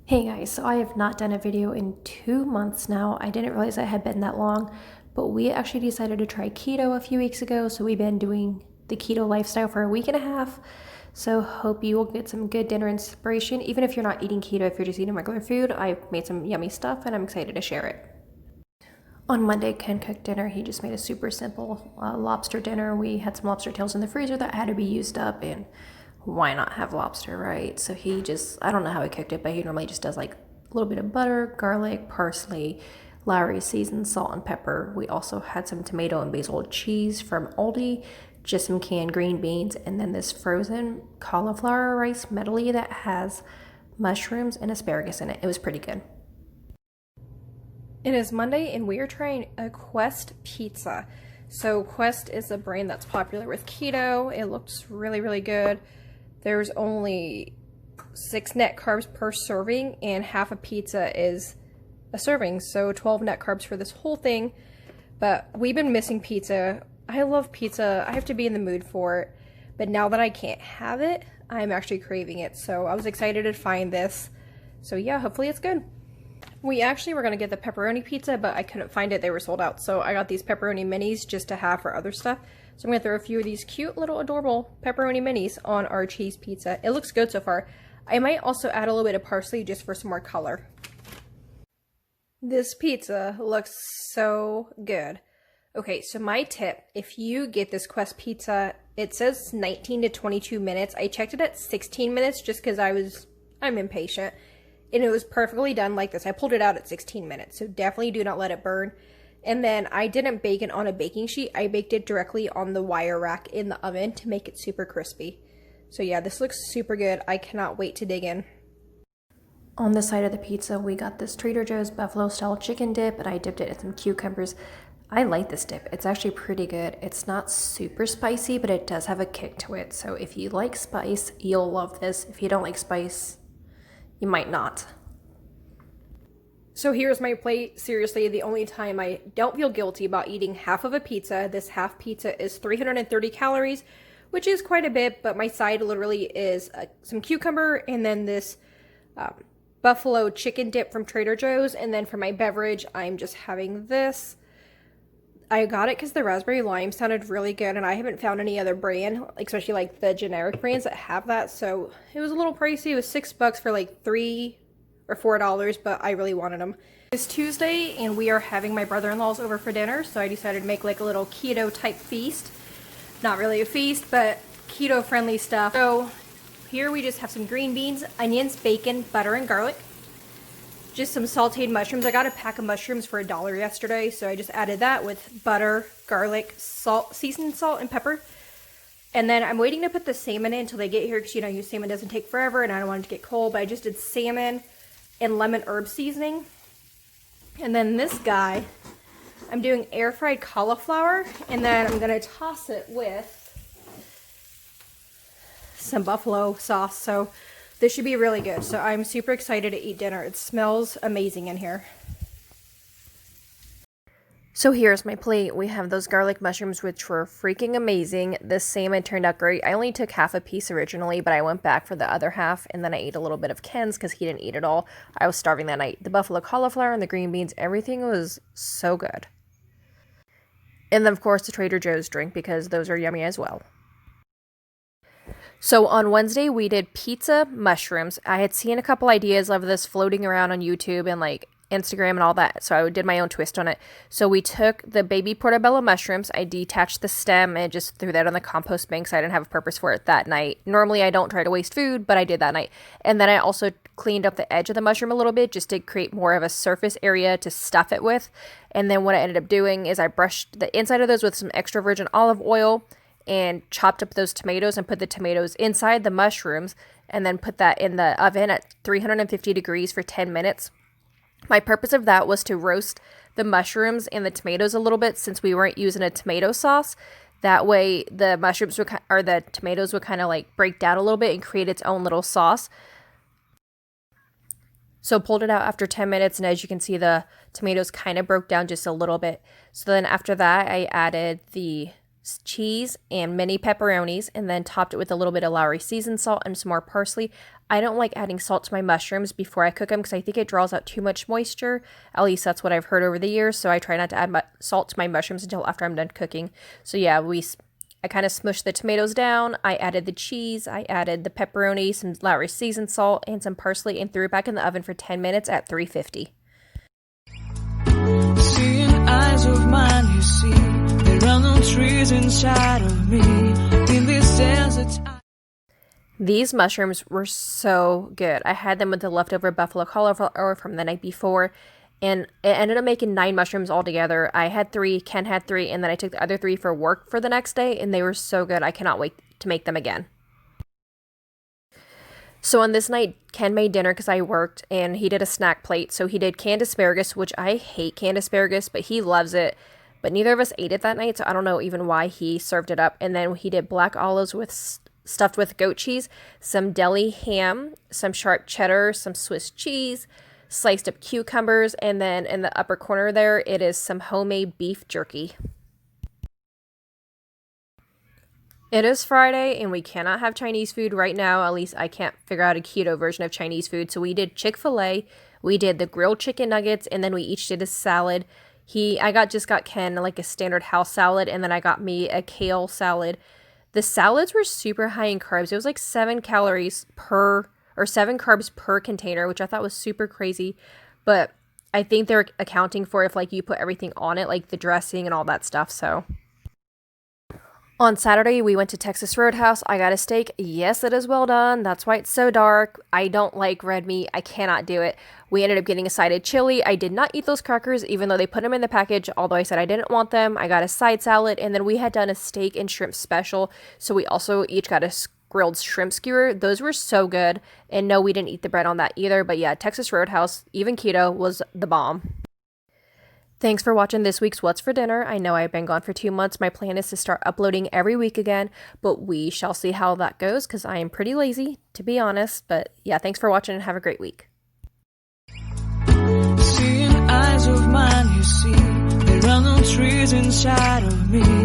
Hey guys, so I have not done a video in 2 months now. I didn't realize it had been that long, but we actually decided to try keto a few weeks ago. So we've been doing the keto lifestyle for a week and a half. So hope you will get some good dinner inspiration. Even if you're not eating keto, if you're just eating regular food, I made some yummy stuff and I'm excited to share it. On Monday, Ken cooked dinner. He just made a super simple lobster dinner. We had some lobster tails in the freezer that had to be used up, and why not have lobster, right? So he just, I don't know how he cooked it, but he normally just does like a little bit of butter, garlic, parsley, Lowry seasoned salt and pepper. We also had some tomato and basil cheese from Aldi, just some canned green beans, and then this frozen cauliflower rice medley that has mushrooms and asparagus in it. It was pretty good. It is Monday and we are trying a Quest pizza. So Quest is a brand that's popular with keto. It looks really, really good. There's only 6 net carbs per serving and half a pizza is a serving. So 12 net carbs for this whole thing. But we've been missing pizza. I love pizza. I have to be in the mood for it. But now that I can't have it, I'm actually craving it. So I was excited to find this. So yeah, hopefully it's good. We actually were going to get the pepperoni pizza, but I couldn't find it. They were sold out. So I got these pepperoni minis just to have for other stuff. So I'm going to throw a few of these cute little adorable pepperoni minis on our cheese pizza. It looks good so far. I might also add a little bit of parsley just for some more color. This pizza looks so good. Okay, so my tip, if you get this Quest pizza, it says 19 to 22 minutes. I checked it at 16 minutes just because I'm impatient. And it was perfectly done like this. I pulled it out at 16 minutes, so definitely do not let it burn. And then I didn't bake it on a baking sheet. I baked it directly on the wire rack in the oven to make it super crispy. So yeah, this looks super good. I cannot wait to dig in. On the side of the pizza, we got this Trader Joe's buffalo style chicken dip, and I dipped it in some cucumbers. I like this dip. It's actually pretty good. It's not super spicy, but it does have a kick to it. So if you like spice, you'll love this. If you don't like spice, you might not. So here's my plate. Seriously, the only time I don't feel guilty about eating half of a pizza. This half pizza is 330 calories, which is quite a bit, but my side literally is some cucumber and then this buffalo chicken dip from Trader Joe's. And then for my beverage, I'm just having this. I got it because the raspberry lime sounded really good, and I haven't found any other brand, especially like the generic brands that have that. So it was a little pricey. It was $6 for like $3 or $4, but I really wanted them. It's Tuesday, and we are having my brother-in-law's over for dinner, so I decided to make like a little keto type feast. Not really a feast, but keto friendly stuff. So here we just have some green beans, onions, bacon, butter, and garlic. Just some sauteed mushrooms. I got a pack of mushrooms for $1 yesterday, so I just added that with butter, garlic, salt, seasoned salt, and pepper. And then I'm waiting to put the salmon in until they get here because, you know, salmon doesn't take forever and I don't want it to get cold, but I just did salmon and lemon herb seasoning. And then this guy, I'm doing air fried cauliflower, and then I'm going to toss it with some buffalo sauce. So this should be really good. So I'm super excited to eat dinner. It smells amazing in here. So here's my plate. We have those garlic mushrooms, which were freaking amazing. This salmon turned out great. I only took half a piece originally, but I went back for the other half, and then I ate a little bit of Ken's because he didn't eat it all. I was starving that night. The buffalo cauliflower and the green beans, everything was so good. And then, of course, the Trader Joe's drink because those are yummy as well. So on Wednesday, we did pizza mushrooms. I had seen a couple ideas of this floating around on YouTube and like Instagram and all that, so I did my own twist on it. So we took the baby portobello mushrooms, I detached the stem and just threw that on the compost bank, so I didn't have a purpose for it that night. Normally I don't try to waste food, but I did that night. And then I also cleaned up the edge of the mushroom a little bit just to create more of a surface area to stuff it with. And then what I ended up doing is I brushed the inside of those with some extra virgin olive oil and chopped up those tomatoes and put the tomatoes inside the mushrooms and then put that in the oven at 350 degrees for 10 minutes. My purpose of that was to roast the mushrooms and the tomatoes a little bit since we weren't using a tomato sauce. That way the mushrooms would, or the tomatoes would kind of like break down a little bit and create its own little sauce. So pulled it out after 10 minutes, and as you can see, the tomatoes kind of broke down just a little bit. So then after that, I added the cheese and mini pepperonis and then topped it with a little bit of Lowry seasoned salt and some more parsley. I don't like adding salt to my mushrooms before I cook them because I think it draws out too much moisture. At least that's what I've heard over the years. So I try not to add salt to my mushrooms until after I'm done cooking. So yeah, I kind of smushed the tomatoes down. I added the cheese. I added the pepperoni, some Lowry seasoned salt, and some parsley, and threw it back in the oven for 10 minutes at 350. Seeing eyes of mine, you see, there are no trees inside of me. In this desert. These mushrooms were so good. I had them with the leftover buffalo cauliflower from the night before, and it ended up making 9 mushrooms altogether. I had 3, Ken had 3, and then I took the other 3 for work for the next day, and they were so good. I cannot wait to make them again. So on this night, Ken made dinner because I worked, and he did a snack plate. So he did canned asparagus, which I hate canned asparagus, but he loves it. But neither of us ate it that night, so I don't know even why he served it up. And then he did black olives stuffed with goat cheese, some deli ham, some sharp cheddar, some Swiss cheese, sliced up cucumbers, and then in the upper corner there, it is some homemade beef jerky. It is Friday, and we cannot have Chinese food right now. At least I can't figure out a keto version of Chinese food. So we did Chick-fil-A, we did the grilled chicken nuggets, and then we each did a salad. I just got Ken like a standard house salad, and then I got me a kale salad. The salads were super high in carbs. It was like 7 carbs per container, which I thought was super crazy. But I think they're accounting for if like you put everything on it, like the dressing and all that stuff. So on Saturday, we went to Texas Roadhouse. I got a steak. Yes, it is well done. That's why it's so dark. I don't like red meat. I cannot do it. We ended up getting a side of chili. I did not eat those crackers, even though they put them in the package, although I said I didn't want them. I got a side salad, and then we had done a steak and shrimp special, so we also each got a grilled shrimp skewer. Those were so good, and no, we didn't eat the bread on that either, but yeah, Texas Roadhouse, even keto, was the bomb. Thanks for watching this week's What's for Dinner. I know I've been gone for 2 months. My plan is to start uploading every week again, but we shall see how that goes because I am pretty lazy, to be honest. But yeah, thanks for watching and have a great week. Seeing eyes of mine, you see, there are no trees inside of me.